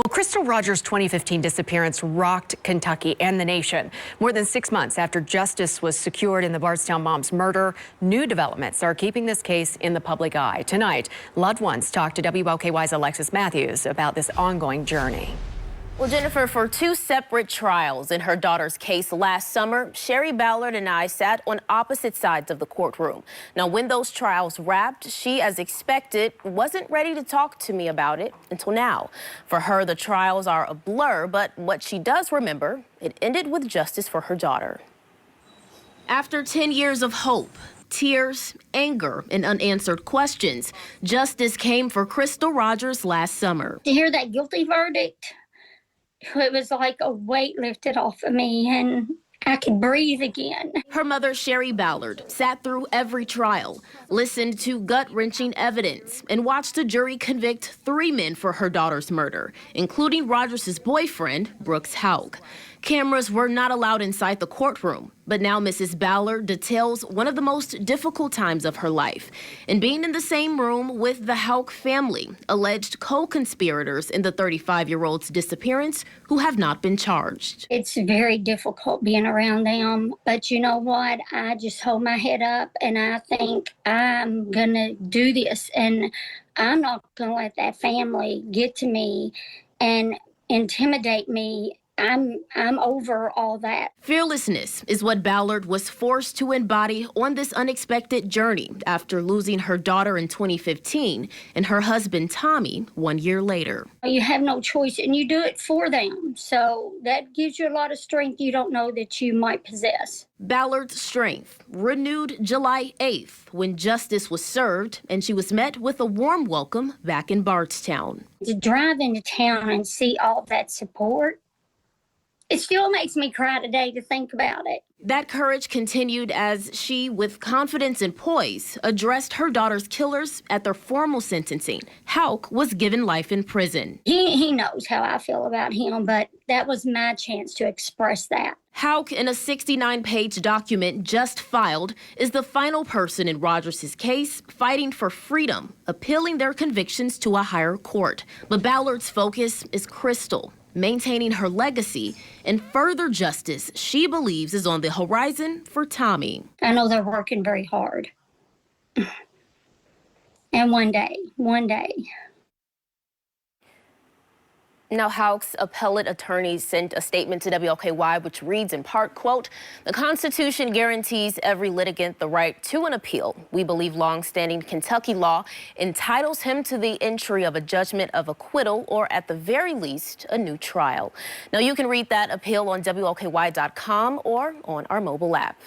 Well, Crystal Rogers' 2015 disappearance rocked Kentucky and the nation. More than 6 months after justice was secured in the Bardstown mom's murder, new developments are keeping this case in the public eye. Tonight, loved ones talked to WLKY's Alexis Matthews about this ongoing journey. Well, Jennifer, for 2 separate trials in her daughter's case last summer, Sherry Ballard and I sat on opposite sides of the courtroom. Now, when those trials wrapped, she, as expected, wasn't ready to talk to me about it until now. For her, the trials are a blur, but what she does remember, it ended with justice for her daughter. After 10 years of hope, tears, anger, and unanswered questions, justice came for Crystal Rogers last summer. To hear that guilty verdict, it was like a weight lifted off of me and I could breathe again. Her mother, Sherry Ballard, sat through every trial, listened to gut-wrenching evidence, and watched a jury convict 3 men for her daughter's murder, including Rogers' boyfriend, Brooks Houck. Cameras were not allowed inside the courtroom, but now Mrs. Ballard details one of the most difficult times of her life, and being in the same room with the Houck family, alleged co-conspirators in the 35-year-old's disappearance who have not been charged. It's very difficult being around them, but you know what? I just hold my head up and I think I'm gonna do this, and I'm not gonna let that family get to me and intimidate me. I'm over all that. Fearlessness is what Ballard was forced to embody on this unexpected journey after losing her daughter in 2015 and her husband, Tommy, 1 year later. You have no choice, and you do it for them. So that gives you a lot of strength you don't know that you might possess. Ballard's strength renewed July 8th when justice was served and she was met with a warm welcome back in Bardstown. To drive into town and see all that support, it still makes me cry today to think about it. That courage continued as she, with confidence and poise, addressed her daughter's killers at their formal sentencing. Houck was given life in prison. He knows how I feel about him, but that was my chance to express that. Houck, in a 69-page document just filed, is the final person in Rogers' case fighting for freedom, appealing their convictions to a higher court. But Ballard's focus is Crystal, maintaining her legacy and further justice she believes is on the horizon for Tommy. I know they're working very hard. And one day. Now, Houck's appellate attorney sent a statement to WLKY which reads in part, quote, "The Constitution guarantees every litigant the right to an appeal. We believe longstanding Kentucky law entitles him to the entry of a judgment of acquittal or at the very least a new trial." Now, you can read that appeal on WLKY.com or on our mobile app.